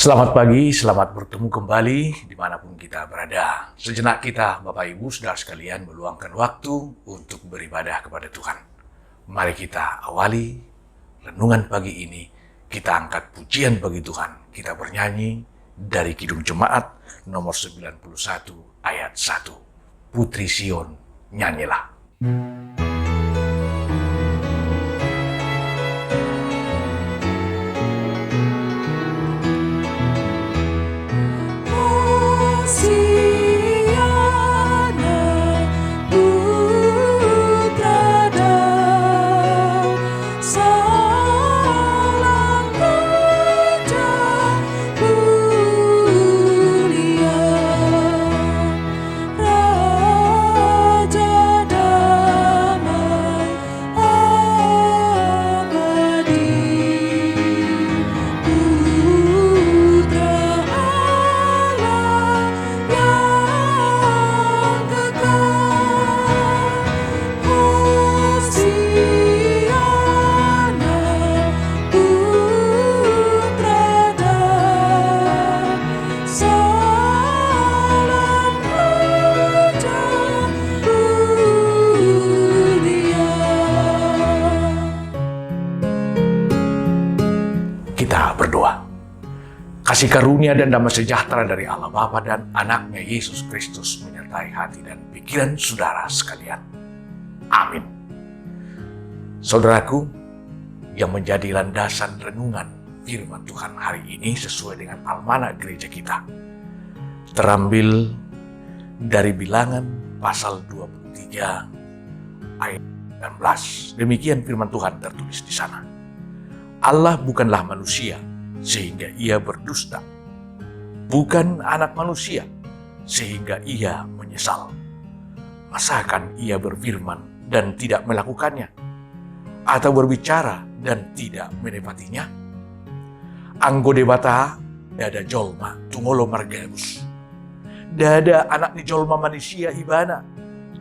Selamat pagi, selamat bertemu kembali dimanapun kita berada. Sejenak kita, Bapak Ibu, Saudara sekalian, meluangkan waktu untuk beribadah kepada Tuhan. Mari kita awali renungan pagi ini, kita angkat pujian bagi Tuhan. Kita bernyanyi dari Kidung Jemaat nomor 91 ayat 1. Putri Sion, nyanyilah. Kita berdoa. Kasih karunia dan damai sejahtera dari Allah Bapa dan Anaknya Yesus Kristus menyertai hati dan pikiran saudara sekalian. Amin. Saudaraku, yang menjadi landasan renungan firman Tuhan hari ini sesuai dengan almanak gereja kita, terambil dari Bilangan pasal 23 ayat 19. Demikian firman Tuhan tertulis di sana. Allah bukanlah manusia sehingga ia berdusta, bukan anak manusia sehingga ia menyesal. Masakan ia berfirman dan tidak melakukannya, atau berbicara dan tidak menepatinya? Anggo debata dada jolma tungolo margabus, dada anak ni jolma manusia ibana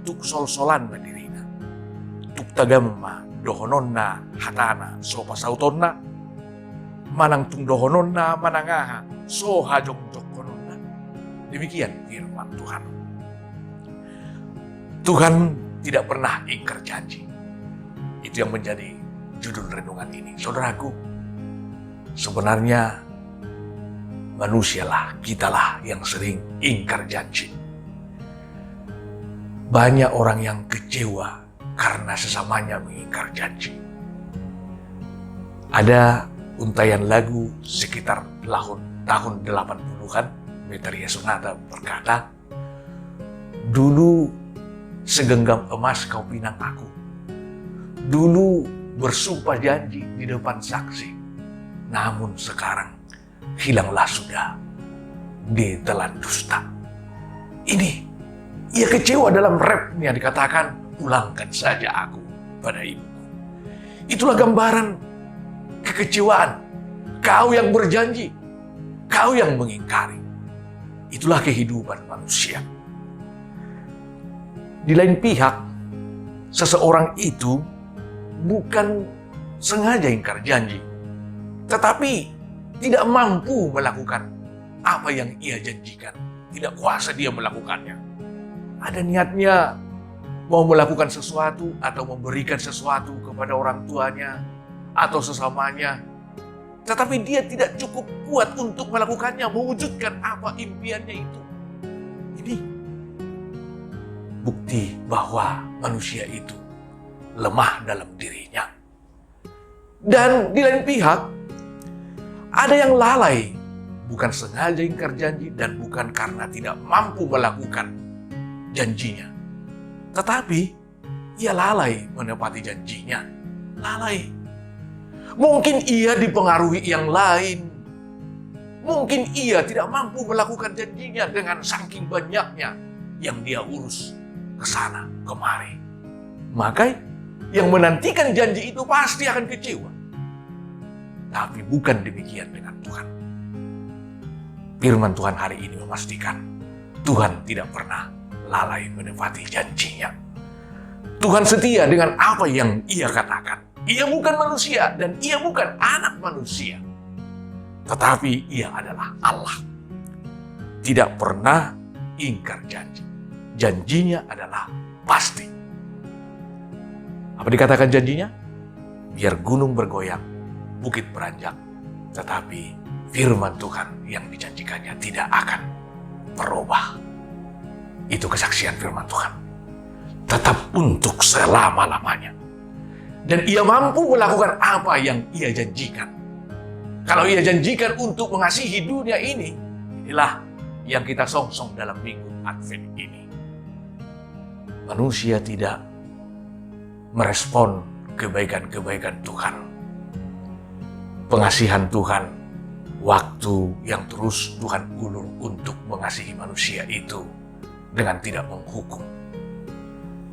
tuk sol-solan madirina, tuk tagamma dohononna hatana so pasautonna, manang tung dohononna manangaha so hajong jokononna. Demikian firman Tuhan. Tuhan tidak pernah ingkar janji. Itu yang menjadi judul renungan ini. Saudaraku, sebenarnya manusialah, kitalah yang sering ingkar janji. Banyak orang yang kecewa karena sesamanya mengingkar janji. Ada untayan lagu sekitar tahun 80-an, Betharia Sonata berkata, "Dulu segenggam emas kau pinang aku, dulu bersumpah janji di depan saksi, namun sekarang hilanglah sudah ditelan dusta." Ini ia kecewa dalam rapnya, dikatakan, "Pulangkan saja aku pada ibuku." Itulah gambaran kekecewaan. Kau yang berjanji, kau yang mengingkari. Itulah kehidupan manusia. Di lain pihak, seseorang itu bukan sengaja ingkar janji, tetapi tidak mampu melakukan apa yang ia janjikan. Tidak kuasa dia melakukannya. Ada niatnya mau melakukan sesuatu atau memberikan sesuatu kepada orang tuanya atau sesamanya, tetapi dia tidak cukup kuat untuk melakukannya, mewujudkan apa impiannya itu. Ini bukti bahwa manusia itu lemah dalam dirinya. Dan di lain pihak, ada yang lalai, bukan sengaja ingkar janji dan bukan karena tidak mampu melakukan janjinya, tetapi ia lalai menepati janjinya. Lalai. Mungkin ia dipengaruhi yang lain. Mungkin ia tidak mampu melakukan janjinya dengan saking banyaknya yang dia urus ke sana kemari. Maka yang menantikan janji itu pasti akan kecewa. Tapi bukan demikian dengan Tuhan. Firman Tuhan hari ini memastikan Tuhan tidak pernah lalai menepati janjinya. Tuhan setia dengan apa yang ia katakan. Ia bukan manusia dan ia bukan anak manusia. tetapi ia adalah Allah. Tidak pernah ingkar janji. Janjinya adalah pasti. Apa dikatakan janjinya? Biar gunung bergoyang, bukit beranjak, tetapi firman Tuhan yang dijanjikannya tidak akan berubah. Itu kesaksian firman Tuhan. Tetap untuk selama-lamanya. Dan ia mampu melakukan apa yang ia janjikan. Kalau ia janjikan untuk mengasihi dunia ini, inilah yang kita songsong dalam minggu Advent ini. Manusia tidak merespon kebaikan-kebaikan Tuhan. Pengasihan Tuhan, waktu yang terus Tuhan ulur untuk mengasihi manusia itu dengan tidak menghukum.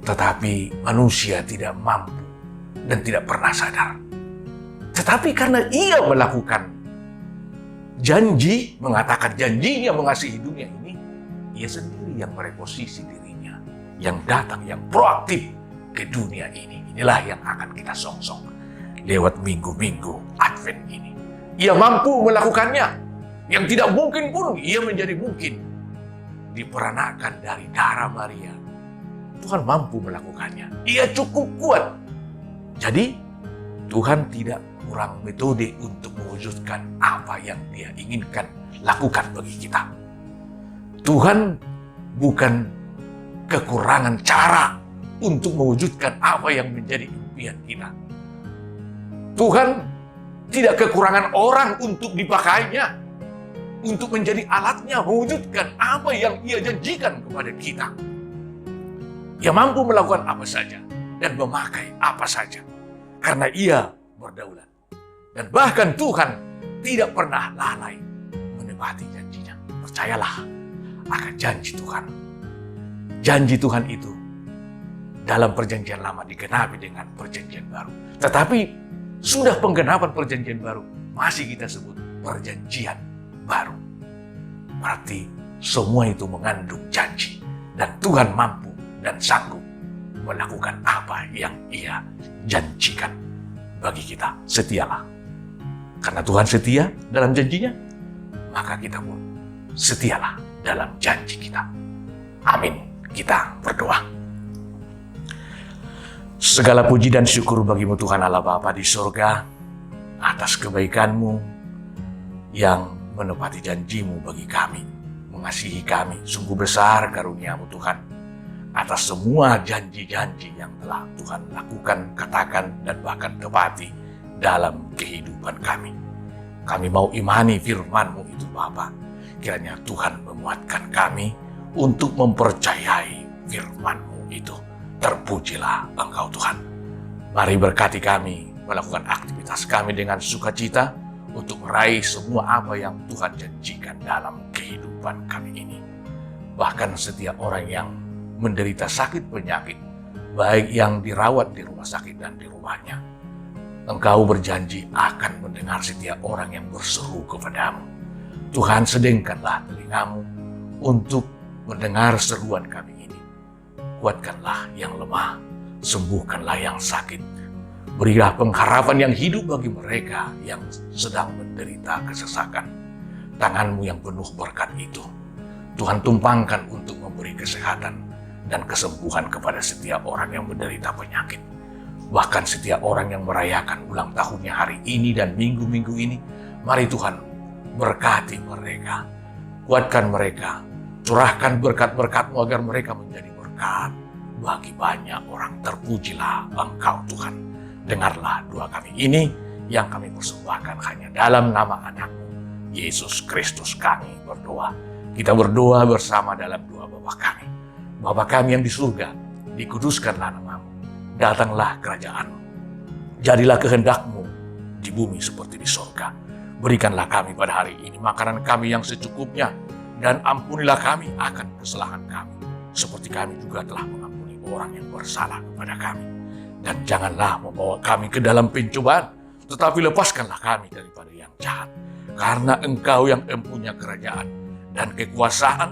Tetapi manusia tidak mampu dan tidak pernah sadar. Tetapi karena ia melakukan janji, mengatakan janjinya mengasihi dunia ini, ia sendiri yang mereposisi dirinya, yang datang, yang proaktif ke dunia ini. Inilah yang akan kita songsong lewat minggu-minggu Advent ini. Ia mampu melakukannya. Yang tidak mungkin pun ia menjadi mungkin. Diperanakan dari darah Maria. Tuhan mampu melakukannya. Ia cukup kuat. Jadi Tuhan tidak kurang metode untuk mewujudkan apa yang Dia inginkan lakukan bagi kita. Tuhan bukan kekurangan cara untuk mewujudkan apa yang menjadi impian kita. Tuhan tidak kekurangan orang untuk dipakainya, untuk menjadi alatnya mewujudkan apa yang Ia janjikan kepada kita. Ia mampu melakukan apa saja dan memakai apa saja karena Ia berdaulat. Dan bahkan Tuhan tidak pernah lalai menepati janjinya. Percayalah akan janji Tuhan. Janji Tuhan itu dalam perjanjian lama digenapi dengan perjanjian baru. Tetapi sudah penggenapan perjanjian baru masih kita sebut perjanjian baru. Berarti semua itu mengandung janji. Dan Tuhan mampu dan sanggup melakukan apa yang Ia janjikan bagi kita. Setialah. Karena Tuhan setia dalam janjinya, maka kita pun setialah dalam janji kita. Amin. Kita berdoa. Segala puji dan syukur bagimu Tuhan Allah Bapa di surga, atas kebaikan-Mu yang menepati janji-Mu bagi kami, mengasihi kami. Sungguh besar karunia-Mu Tuhan, atas semua janji-janji yang telah Tuhan lakukan, katakan, dan bahkan tepati dalam kehidupan kami. Kami mau imani firman-Mu itu Bapa. Kiranya Tuhan memuatkan kami untuk mempercayai firman-Mu itu. Terpujilah Engkau Tuhan. Mari berkati kami melakukan aktivitas kami dengan sukacita untuk meraih semua apa yang Tuhan janjikan dalam kehidupan kami ini. Bahkan setiap orang yang menderita sakit penyakit, baik yang dirawat di rumah sakit dan di rumahnya, Engkau berjanji akan mendengar setiap orang yang berseru kepadamu. Tuhan, sedengkanlah telingamu untuk mendengar seruan kami ini. Kuatkanlah yang lemah, sembuhkanlah yang sakit. Berilah pengharapan yang hidup bagi mereka yang sedang menderita kesesakan. Tangan-Mu yang penuh berkat itu, Tuhan tumpangkan untuk memberi kesehatan dan kesembuhan kepada setiap orang yang menderita penyakit. Bahkan setiap orang yang merayakan ulang tahunnya hari ini dan minggu-minggu ini, mari Tuhan berkati mereka, kuatkan mereka, curahkan berkat-berkat-Mu agar mereka menjadi berkat bagi banyak orang. Terpujilah Engkau Tuhan. Dengarlah doa kami ini yang kami persembahkan hanya dalam nama anak-Mu, Yesus Kristus kami berdoa. Kita berdoa bersama dalam doa Bapa kami. Bapa kami yang di surga, dikuduskanlah nama-Mu. Datanglah kerajaan-Mu. Jadilah kehendak-Mu di bumi seperti di surga. Berikanlah kami pada hari ini makanan kami yang secukupnya, dan ampunilah kami akan kesalahan kami, seperti kami juga telah mengampuni orang yang bersalah kepada kami. Dan janganlah membawa kami ke dalam pencobaan, tetapi lepaskanlah kami daripada yang jahat. Karena Engkau yang mempunyai kerajaan dan kekuasaan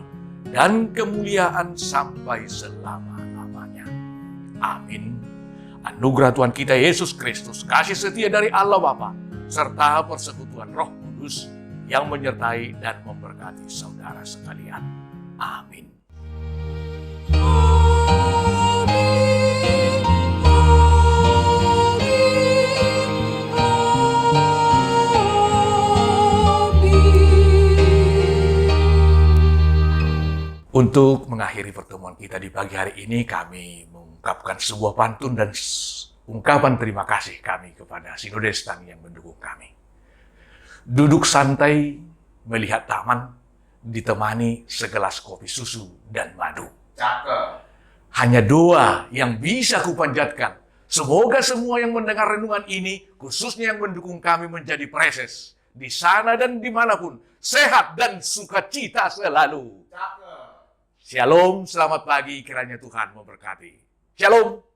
dan kemuliaan sampai selama-lamanya. Amin. Anugerah Tuhan kita Yesus Kristus, kasih setia dari Allah Bapa, serta persekutuan Roh Kudus yang menyertai dan memberkati saudara sekalian. Amin. Untuk mengakhiri pertemuan kita di pagi hari ini, kami mengungkapkan sebuah pantun dan ungkapan terima kasih kami kepada Sinodestan yang mendukung kami. Duduk santai melihat taman, ditemani segelas kopi susu dan madu. Cakep. Hanya doa yang bisa kupanjatkan. Semoga semua yang mendengar renungan ini, khususnya yang mendukung kami menjadi preses, di sana dan dimanapun, sehat dan sukacita selalu. Cakep. Shalom, selamat pagi, kiranya Tuhan memberkati. Shalom.